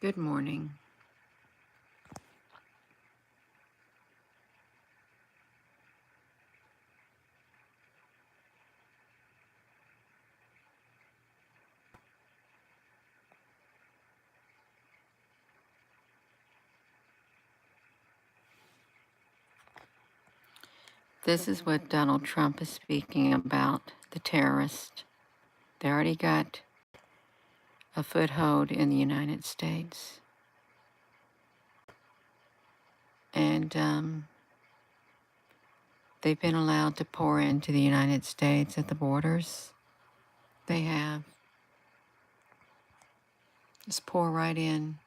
Good morning. This is what Donald Trump is speaking about, the terrorists. They already got a foothold in the United States. And they've been allowed to pour into the United States at the borders. They have. Just pour right in.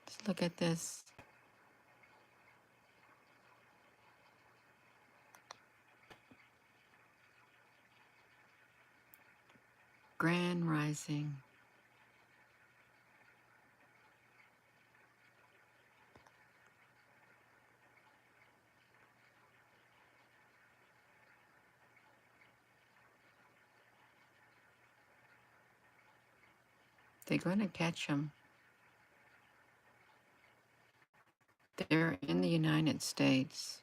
Just look at this. Grand rising. They're going to catch them. They're in the United States.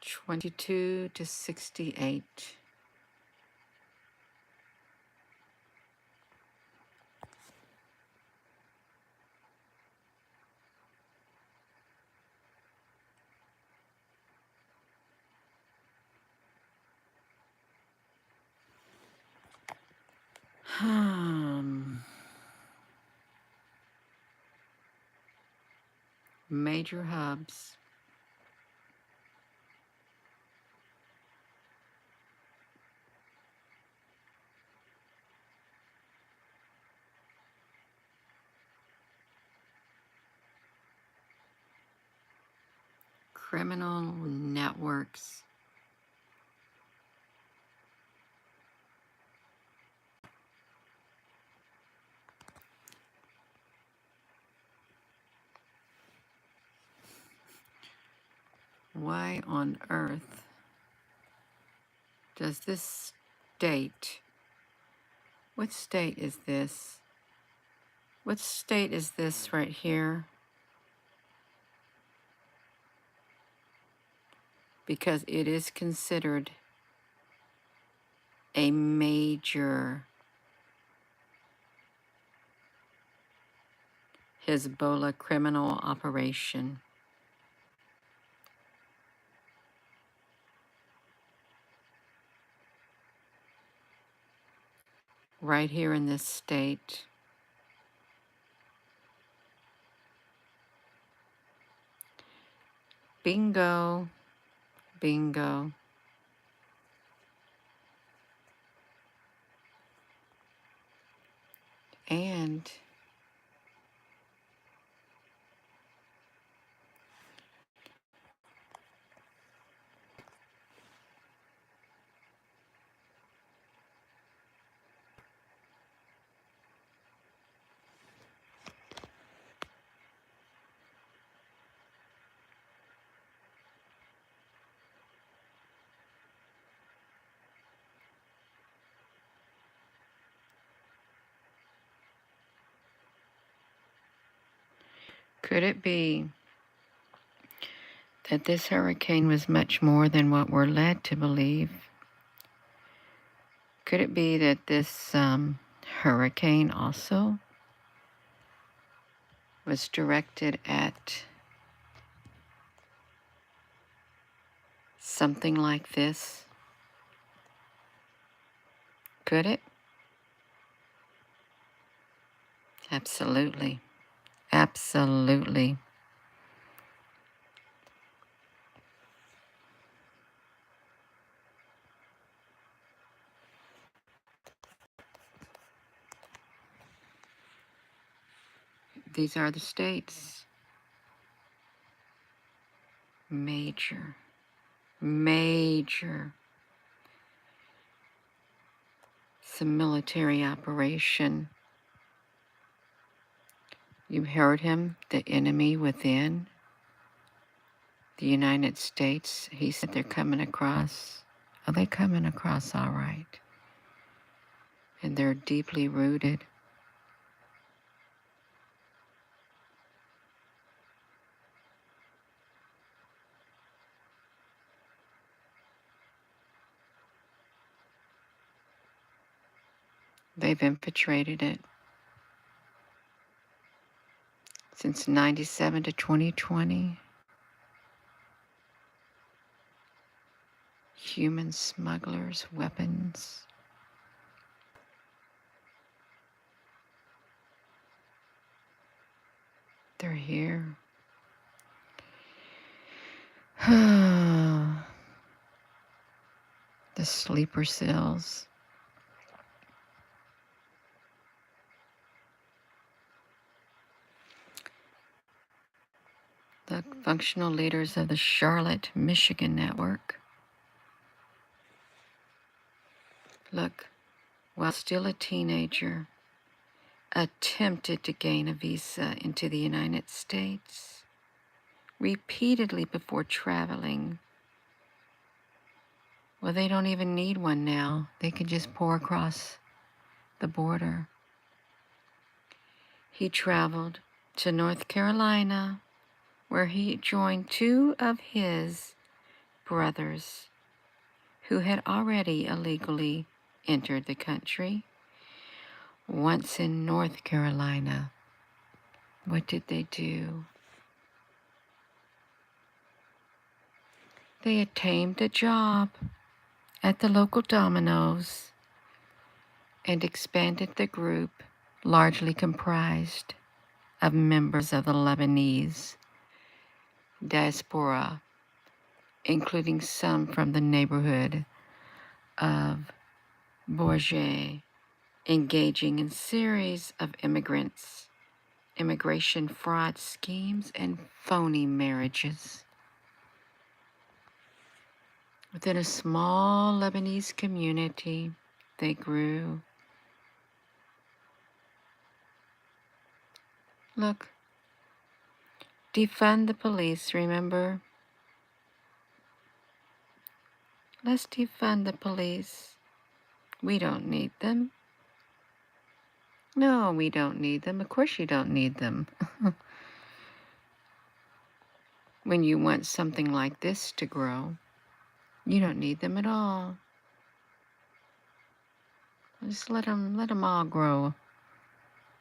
(22 to 68). Major hubs. Criminal networks. Why on earth does this state, what state is this? What state is this right here? Because it is considered a major Hezbollah criminal operation. Right here in this state. Bingo, bingo. And could it be that this hurricane was much more than what we're led to believe? Could it be that this hurricane also was directed at something like this? Could it? Absolutely. Absolutely. These are the states. Major, major. It's a military operation. You heard him, the enemy within the United States. He said they're coming across. Are they coming across all right? And they're deeply rooted. They've infiltrated it since 97 to 2020. Human smugglers, weapons. They're here. The sleeper cells. The functional leaders of the Charlotte, Michigan network. Look, while still a teenager, attempted to gain a visa into the United States repeatedly before traveling. Well, they don't even need one now. They can just pour across the border. He traveled to North Carolina, where he joined two of his brothers who had already illegally entered the country. Once in North Carolina, what did they do? They obtained a job at the local Domino's and expanded the group, largely comprised of members of the Lebanese diaspora, including some from the neighborhood of Bourget, engaging in series of immigration fraud schemes, and phony marriages. Within a small Lebanese community, they grew. Look, defund the police, remember? Let's defund the police. We don't need them. No, we don't need them. Of course you don't need them. When you want something like this to grow, you don't need them at all. Just let them all grow.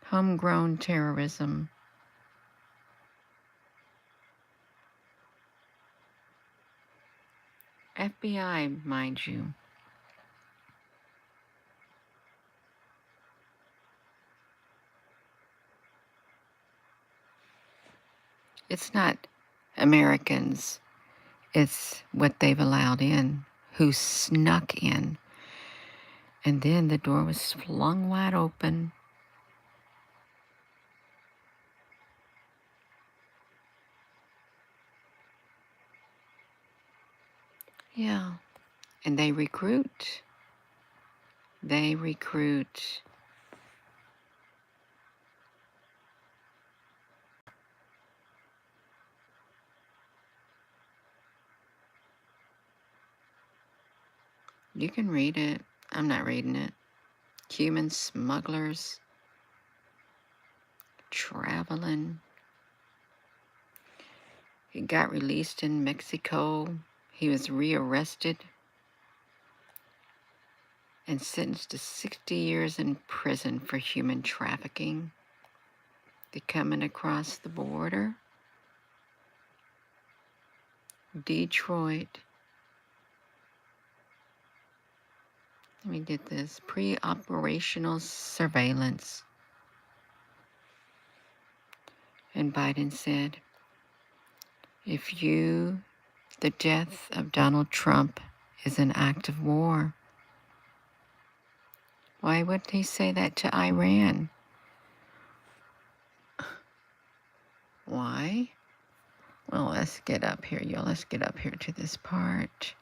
Homegrown terrorism. FBI, mind you. It's not Americans. It's what they've allowed in, who snuck in. And then the door was flung wide open. Yeah. And they recruit. They recruit. You can read it. I'm not reading it. Human smugglers traveling. He got released in Mexico. He was rearrested and sentenced to 60 years in prison for human trafficking. They're coming across the border. Detroit. Let me get this. Pre-operational surveillance. And Biden said, if the death of Donald Trump is an act of war, why wouldn't he say that to Iran? Why? Well, let's get up here, y'all. Let's get up here to this part.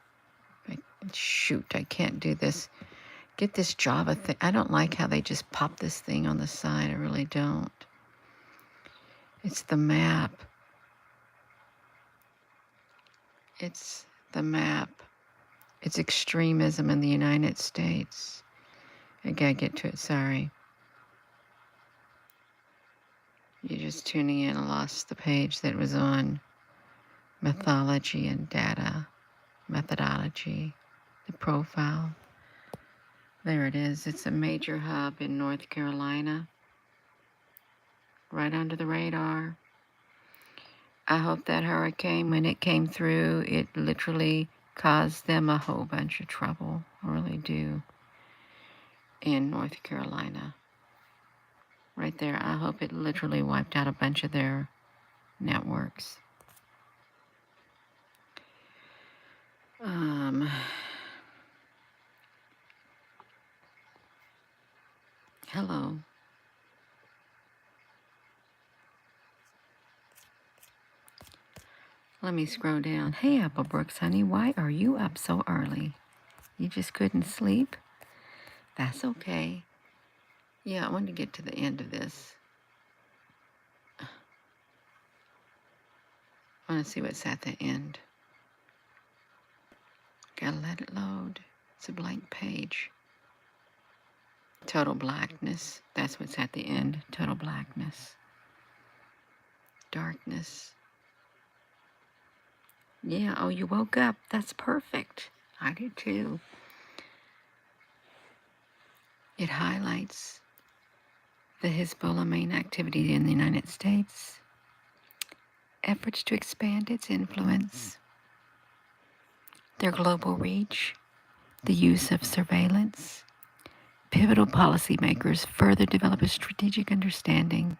Shoot, I can't do this. Get this Java thing. I don't like how they just pop this thing on the side. I really don't. It's the map. It's the map. It's extremism in the United States. I gotta get to it, sorry. You're just tuning in. I lost the page that was on mythology and data, methodology, the profile. There it is. It's a major hub in North Carolina, right under the radar. I hope that hurricane, when it came through, it literally caused them a whole bunch of trouble. I really do. In North Carolina. Right there. I hope it literally wiped out a bunch of their networks. Hello. Let me scroll down. Hey, Applebrooks, honey, why are you up so early? You just couldn't sleep? That's okay. Yeah, I want to get to the end of this. I want to see what's at the end. Gotta let it load. It's a blank page. Total blackness. That's what's at the end. Total blackness. Darkness. Yeah, oh, you woke up. That's perfect. I do too. It highlights the Hezbollah main activity in the United States, efforts to expand its influence, their global reach, the use of surveillance. Pivotal policymakers further develop a strategic understanding,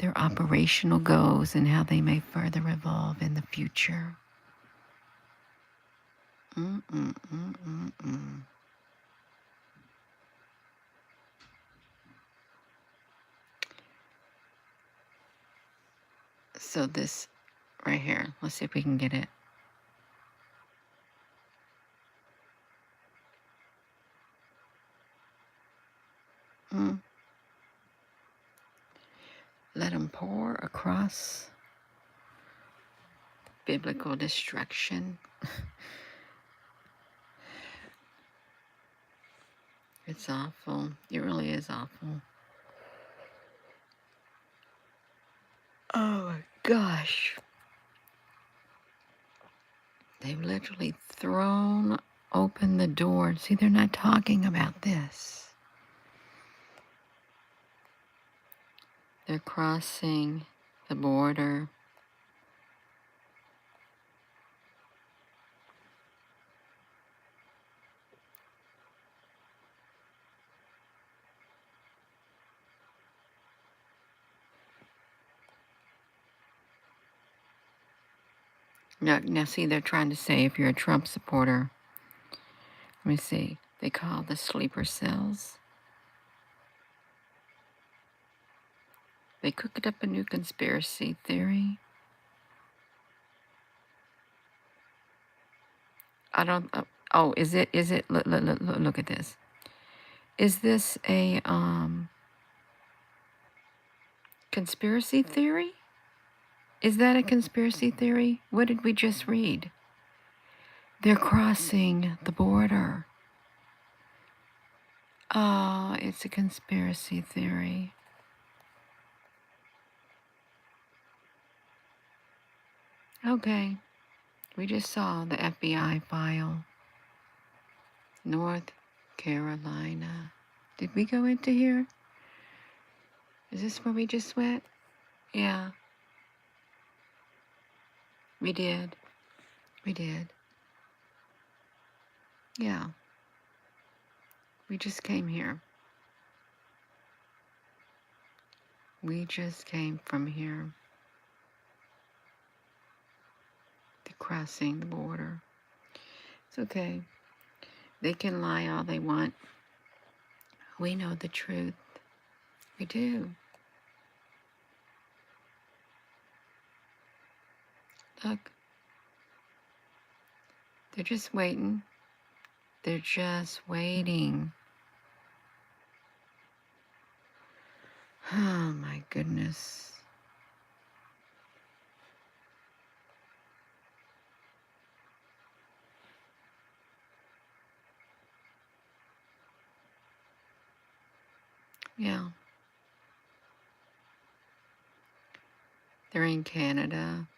their operational goals, and how they may further evolve in the future. So this right here, let's see if we can get it. Let them pour across biblical destruction. It's awful. It really is awful. Oh my gosh. They've literally thrown open the door. See, they're not talking about this. They're crossing the border. Now see, they're trying to say if you're a Trump supporter, let me see, they call the sleeper cells. They cooked up a new conspiracy theory. I don't, oh, is it, look at this. Is this a conspiracy theory? Is that a conspiracy theory? What did we just read? They're crossing the border. Oh, it's a conspiracy theory. Okay, we just saw the FBI file. North Carolina. Did we go into here? Is this where we just went? Yeah. We did. We did. Yeah. We just came here. We just came from here. They're crossing the border. It's okay. They can lie all they want. We know the truth. We do. Look. They're just waiting. They're just waiting. Oh my goodness. Yeah. They're in Canada.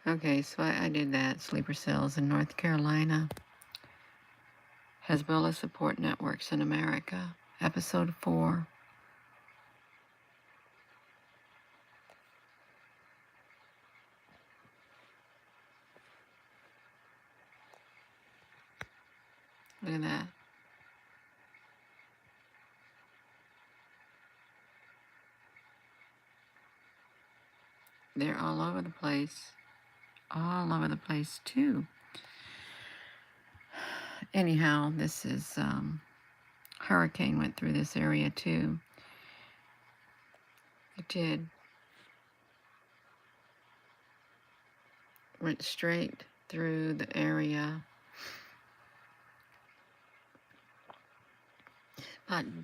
Okay, so I did that. Sleeper cells in North Carolina. Hezbollah support networks in America. Episode 4. Look at that. They're all over the place. All over the place, too. Anyhow, this is, hurricane went through this area, too. It did. Went straight through the area.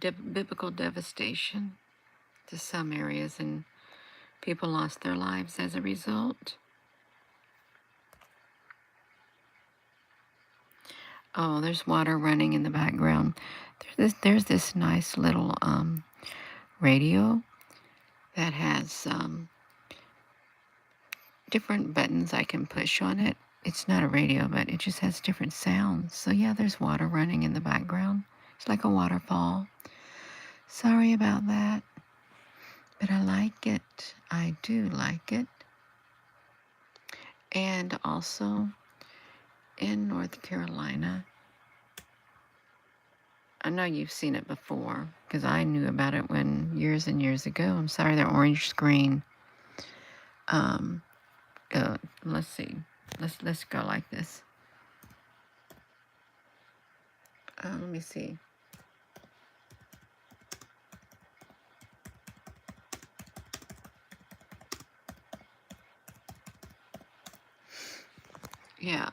Biblical devastation to some areas, and people lost their lives as a result. Oh, there's water running in the background. There's this nice little radio that has different buttons I can push on it. It's not a radio, but it just has different sounds. So yeah, there's water running in the background. It's like a waterfall. Sorry about that, but I like it. I do like it. And also in North Carolina, I know you've seen it before because I knew about it when years and years ago. I'm sorry, the orange screen. Let's see. Let's go like this. Let me see. Yeah.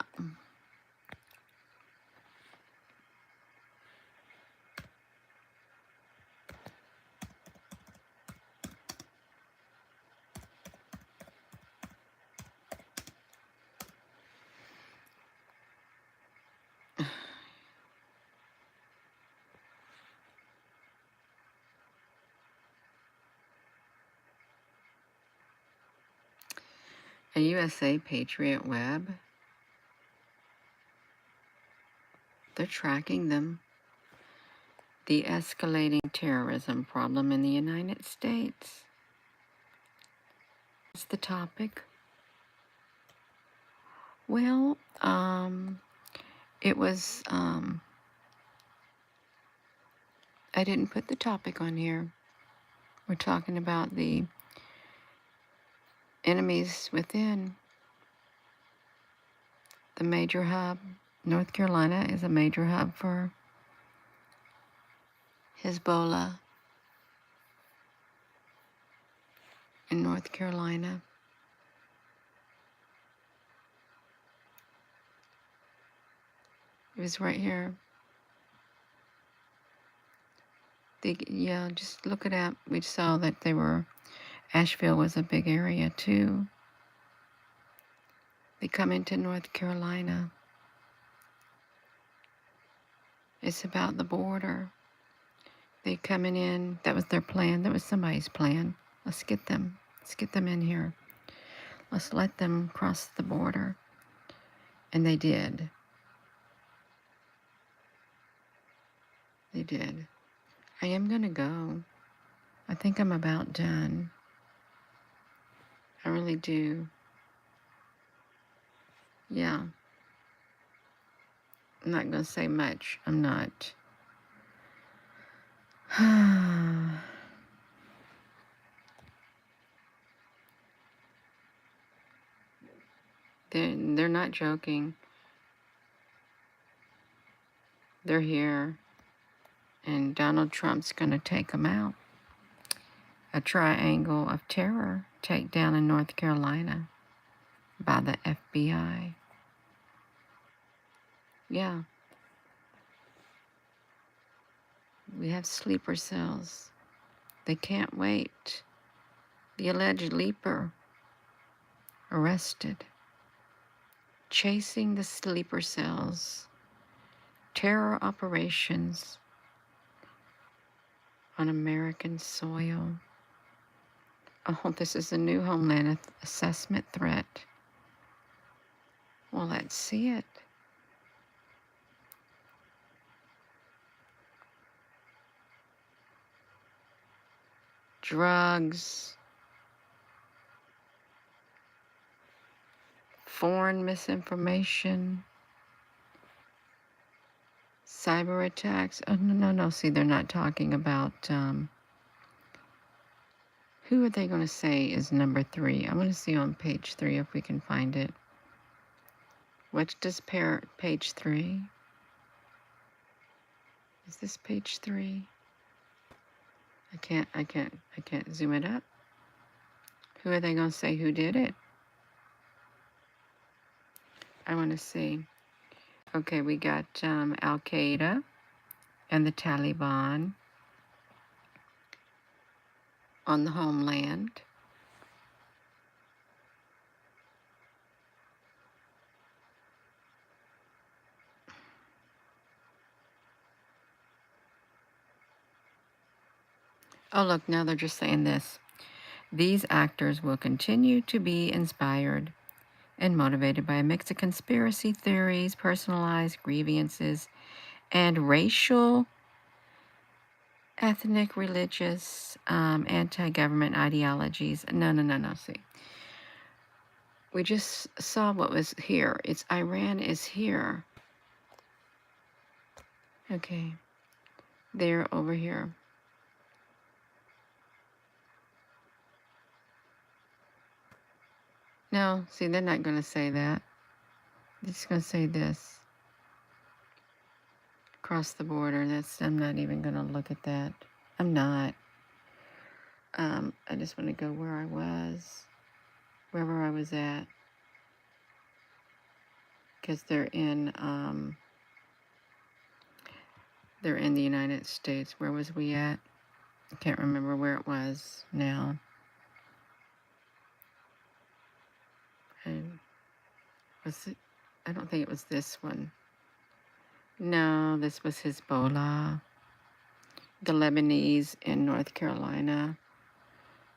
A USA Patriot Web. They're tracking them. The escalating terrorism problem in the United States. What's the topic? Well, it was, I didn't put the topic on here. We're talking about the enemies within the major hub. North Carolina is a major hub for Hezbollah in North Carolina. It was right here. Yeah, just look it up. We saw that they were, Asheville was a big area too. They come into North Carolina. It's about the border. They coming in. That was their plan. That was somebody's plan. Let's get them. Let's get them in here. Let's let them cross the border. And they did. They did. I am going to go. I think I'm about done. I really do. Yeah. I'm not going to say much. I'm not. They're not joking. They're here. And Donald Trump's going to take them out. A triangle of terror takedown in North Carolina by the FBI. Yeah. We have sleeper cells. They can't wait. The alleged leaper arrested. Chasing the sleeper cells. Terror operations on American soil. Oh, this is a new Homeland Assessment threat. Well, let's see it. Drugs, foreign misinformation, cyber attacks. Oh, no. See, they're not talking about, who are they going to say is number 3? I want to see on page 3 if we can find it. What does page 3? Is this page 3? I can't zoom it up. Who are they going to say who did it? I want to see. Okay, we got Al-Qaeda and the Taliban on the homeland. Oh, look, now they're just saying this. These actors will continue to be inspired and motivated by a mix of conspiracy theories, personalized grievances, and racial, ethnic, religious, anti-government ideologies. No. See, we just saw what was here. It's Iran is here. Okay, they're over here. No, see, they're not going to say that. They're just going to say this. Across the border. I'm not even going to look at that. I'm not. I just want to go where I was. Wherever I was at. Because they're in the United States. Where was we at? I can't remember where it was now. And was it? I don't think it was this one. No, this was Hezbollah. The Lebanese in North Carolina.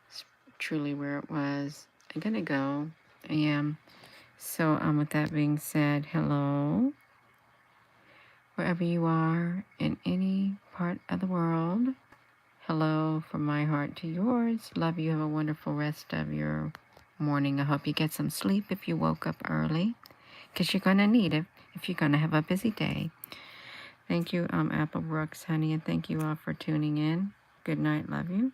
It's truly where it was. I'm gonna go. I am. So with that being said, hello. Wherever you are in any part of the world. Hello from my heart to yours. Love you. Have a wonderful rest of your morning. I hope you get some sleep if you woke up early, because you're going to need it if you're going to have a busy day. Thank you, Apple Brooks, honey, and thank you all for tuning in. Good night. Love you.